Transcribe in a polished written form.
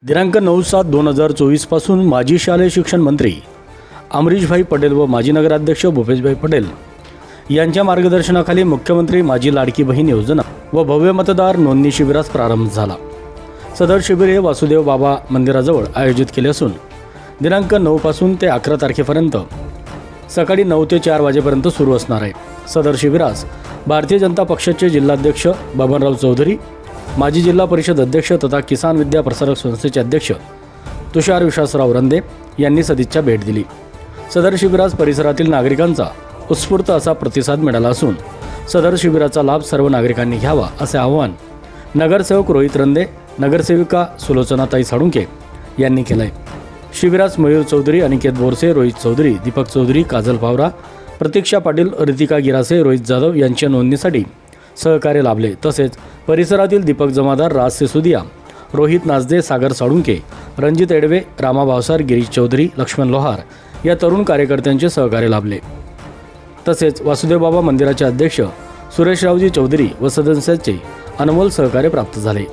दिनांक 9/7/2024 पासून माजी शालेय शिक्षण मंत्री अमरीशभाई पटेल व माजी नगराध्यक्ष भूपेशभाई पटेल यांच्या मार्गदर्शनाखाली मुख्यमंत्री माझी लाडकी बहीण योजना व भव्य मतदार नोंदणी शिबिरास प्रारंभ झाला। सदर शिबिर हे वासुदेव बाबा मंदिराजवळ आयोजित केले असून दिनांक 9 पासून ते 11 तारखेपर्यंत सकाळी 9 ते 4 वाजेपर्यंत सुरू असणार आहे। सदर शिबिरास भारतीय जनता पक्षाचे जिल्हाध्यक्ष बबनराव चौधरी, माजी जिल्हा परिषद अध्यक्ष तथा किसान विद्या प्रसारक संस्थेचे अध्यक्ष तुषार विश्वासराव रंदे यांनी सदिच्छा भेट दिली। सदर शिबिरास परिसरातील नागरिकांचा उत्स्फूर्त असा प्रतिसाद मिळाला असून सदर शिबिराचा लाभ सर्व नागरिकांनी घ्यावा असे आवाहन नगरसेवक रोहित रंदे, नगरसेविका सुलोचनाताई साळुंके यांनी केले आहे। शिबिरास मयूर चौधरी, अनिकेत बोरसे, रोहित चौधरी, दीपक चौधरी, काजल पावरा, प्रतीक्षा पाटील, रितिका गिरासे, रोहित जाधव यांच्या नोंदणीसाठी सहकार्य लाभले। तसेच परिसरातील दीपक जमादार, राज सिसोदिया, रोहित नाजदे, सागर साळुंके, रणजित एडवे, रामा भावसार, गिरीश चौधरी, लक्ष्मण लोहार या तरुण कार्यकर्त्यांचे सहकार्य लाभले। तसेच वासुदेव बाबा मंदिराचे अध्यक्ष सुरेशरावजी चौधरी व सदस्यांचे अनमोल सहकार्य प्राप्त झाले।